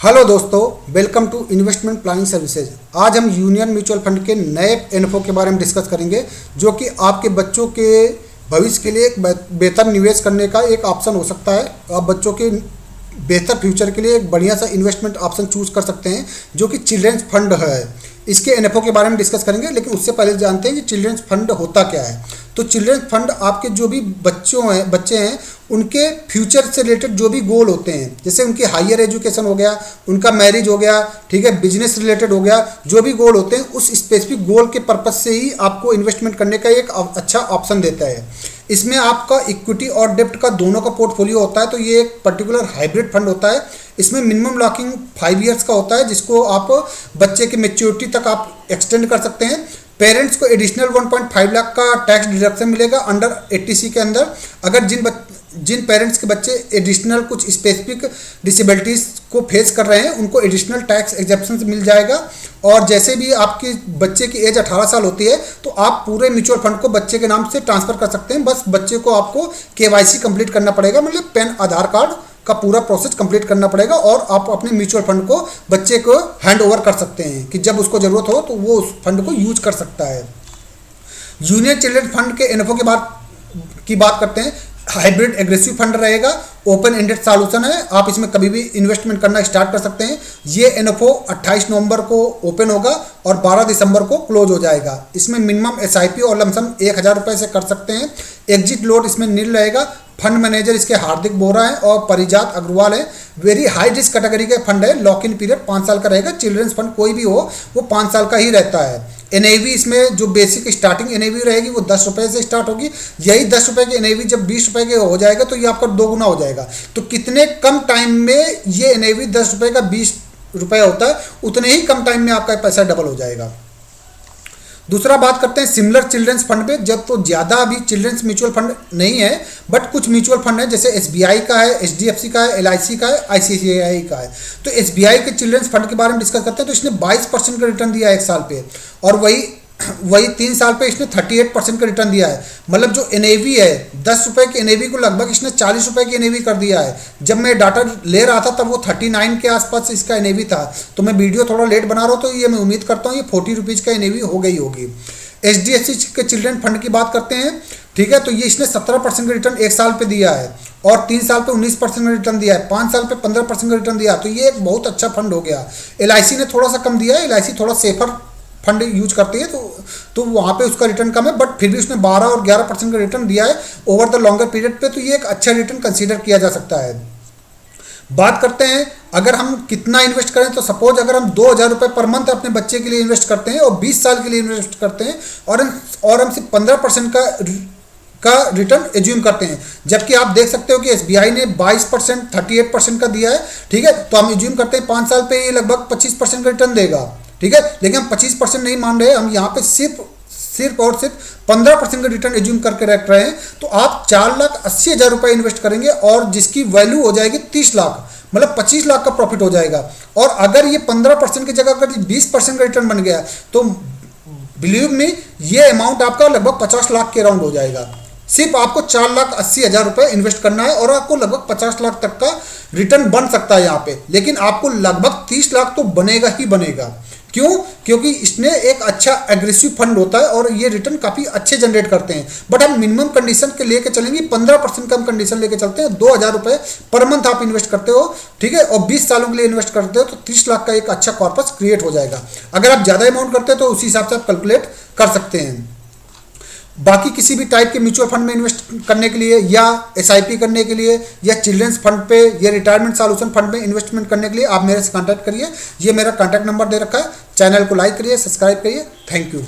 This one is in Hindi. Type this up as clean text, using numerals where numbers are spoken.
हेलो दोस्तों, welcome to investment planning services. आज हम यूनियन म्यूचुअल फंड के नए एनएफओ के बारे में डिस्कस करेंगे, जो कि आपके बच्चों के भविष्य के लिए एक बेहतर निवेश करने का एक ऑप्शन हो सकता है। आप बच्चों के बेहतर फ्यूचर के लिए एक बढ़िया सा इन्वेस्टमेंट ऑप्शन चूज कर सकते हैं, जो कि चिल्ड्रंस फंड है। इसके एनएफओ के बारे में डिस्कस करेंगे, लेकिन उससे पहले जानते हैं कि चिल्ड्रंस फंड होता क्या है। तो चिल्ड्रंस फंड आपके जो भी बच्चे हैं उनके फ्यूचर से रिलेटेड जो भी गोल होते हैं, जैसे उनकी हायर एजुकेशन हो गया, उनका मैरिज हो गया, ठीक है, बिजनेस रिलेटेड हो गया, जो भी गोल होते हैं उस स्पेसिफिक गोल के पर्पज से ही आपको इन्वेस्टमेंट करने का एक अच्छा ऑप्शन देता है। इसमें आपका इक्विटी और डेब्ट का दोनों का पोर्टफोलियो होता है। तो ये एक पर्टिकुलर हाइब्रिड फंड होता है। इसमें मिनिमम लॉकिंग 5 ईयर्स का होता है, जिसको आप बच्चे के मेच्योरिटी तक आप एक्सटेंड कर सकते हैं। पेरेंट्स को एडिशनल 1.5 लाख का टैक्स डिडक्शन मिलेगा अंडर 80C के अंदर, अगर जिन पेरेंट्स के बच्चे एडिशनल कुछ स्पेसिफिक डिसेबिलिटीज़ को फेस कर रहे हैं उनको एडिशनल टैक्स एग्जेप्शन मिल जाएगा। और जैसे भी आपके बच्चे की एज 18 साल होती है तो आप पूरे म्यूचुअल फंड को बच्चे के नाम से ट्रांसफ़र कर सकते हैं। बस बच्चे को आपको KYC कंप्लीट करना पड़ेगा, मतलब पैन आधार कार्ड का पूरा प्रोसेस कंप्लीट करना पड़ेगा, और आप अपने म्यूचुअल फंड को बच्चे को हैंड ओवर कर सकते हैं कि जब उसको ज़रूरत हो तो वो उस फंड को यूज कर सकता है। यूनियन चिल्ड्रन फंड के एनएफओ की बात करते हैं। हाइब्रिड एग्रेसिव फंड रहेगा, ओपन एंडेड सॉल्यूशन है, आप इसमें कभी भी इन्वेस्टमेंट करना स्टार्ट कर सकते हैं। ये एनएफओ 28 नवंबर को ओपन होगा और 12 दिसंबर को क्लोज हो जाएगा। इसमें मिनिमम SIP और लमसम 1000 रुपये से कर सकते हैं। एग्जिट लोड इसमें नील रहेगा। फंड मैनेजर इसके हार्दिक बोरा है और परिजात अग्रवाल है। वेरी हाई रिस्क कैटेगरी के फंड है। लॉक इन पीरियड 5 साल का रहेगा। चिल्ड्रंस फंड कोई भी हो वो 5 साल का ही रहता है। NAV इसमें जो बेसिक स्टार्टिंग NAV रहेगी वो 10 रुपये से स्टार्ट होगी। यही 10 रुपये की NAV जब 20 रुपये के हो जाएगा तो ये आपका 2 गुना हो जाएगा। तो कितने कम टाइम में ये NAV 10 रुपये का 20 रुपये होता है, उतने ही कम टाइम में आपका पैसा डबल हो जाएगा। दूसरा बात करते हैं सिमिलर चिल्ड्रंस फंड पे। जब तो ज़्यादा अभी चिल्ड्रंस म्यूचुअल फंड नहीं है, बट कुछ म्यूचुअल फंड है, जैसे SBI का है, HDFC का है, LIC का है, ICICI का है। तो SBI के चिल्ड्रंस फंड के बारे में डिस्कस करते हैं। तो इसने 22% का रिटर्न दिया है 1 साल पे, और वही 3 साल पे इसने 38% का रिटर्न दिया है। मतलब जो NAV है 10 रुपये की NAV को लगभग इसने 40 रुपये की NAV कर दिया है। जब मैं डाटा ले रहा था तब वो 39 के आसपास इसका NAV था। तो मैं वीडियो थोड़ा लेट बना रहा हूँ, तो ये मैं उम्मीद करता हूँ ये 40 रुपीज़ का NAV हो गई होगी। HDFC के चिल्ड्रन फंड की बात करते हैं, ठीक है। तो ये इसने 17% का रिटर्न 1 साल पे दिया है, और 3 साल पे 19% का रिटर्न दिया है, 5 साल पे 15% का रिटर्न दिया। तो ये एक बहुत अच्छा फंड हो गया। LIC ने थोड़ा सा कम दिया है। LIC थोड़ा सेफर फंड यूज करती है, तो वहाँ पे उसका रिटर्न कम है, बट फिर भी उसने 12 और 11% का रिटर्न दिया है ओवर द लॉन्गर पीरियड पे। तो ये एक अच्छा रिटर्न कंसीडर किया जा सकता है। बात करते हैं अगर हम कितना इन्वेस्ट करें, तो सपोज अगर हम 2000 रुपये पर मंथ अपने बच्चे के लिए इन्वेस्ट करते हैं और 20 साल के लिए इन्वेस्ट करते हैं, और हम सिर्फ 15% का रिटर्न एज्यूम करते हैं, जबकि आप देख सकते हो कि SBI ने 22%, 38% का दिया है, ठीक है। तो हम एज्यूम करते हैं 5 साल पे ये लगभग 25% का रिटर्न देगा, ठीक है। लेकिन हम 25% नहीं मान रहे, हम यहाँ पे सिर्फ और सिर्फ 15% का रिटर्न एज्यूम करके रख रहे हैं। तो आप 4,80,000 रुपये इन्वेस्ट करेंगे, और जिसकी वैल्यू हो जाएगी 30 लाख, मतलब 25 लाख का प्रॉफिट हो जाएगा। और अगर ये 15% की जगह अगर 20% का रिटर्न बन गया, तो बिलीव मी ये अमाउंट आपका लगभग 50 लाख के अराउंड हो जाएगा। सिर्फ आपको 4,80,000 रुपये इन्वेस्ट करना है, और आपको लगभग 50 लाख तक का रिटर्न बन सकता है यहाँ पे। लेकिन आपको लगभग 30 लाख तो बनेगा ही बनेगा। क्यों? क्योंकि इसमें एक अच्छा एग्रेसिव फंड होता है और ये रिटर्न काफ़ी अच्छे जनरेट करते हैं। बट हम मिनिमम कंडीशन के लेके चलेंगे, 15% कम कंडीशन लेके चलते हैं। 2000 रुपये पर मंथ आप इन्वेस्ट करते हो, ठीक है, और 20 सालों के लिए इन्वेस्ट करते हो, तो 30 लाख का एक अच्छा कॉर्पस क्रिएट हो जाएगा। अगर आप ज़्यादा अमाउंट करते हो तो उसी हिसाब से आप कैलकुलेट कर सकते हैं। बाकी किसी भी टाइप के म्यूचुअल फंड में इन्वेस्ट करने के लिए, या SIP करने के लिए, या चिल्ड्रंस फंड पे, या रिटायरमेंट सॉल्यूशन फंड में इन्वेस्टमेंट करने के लिए आप मेरे से कांटेक्ट करिए। ये मेरा कांटेक्ट नंबर दे रखा है। चैनल को लाइक करिए, सब्सक्राइब करिए। Thank you.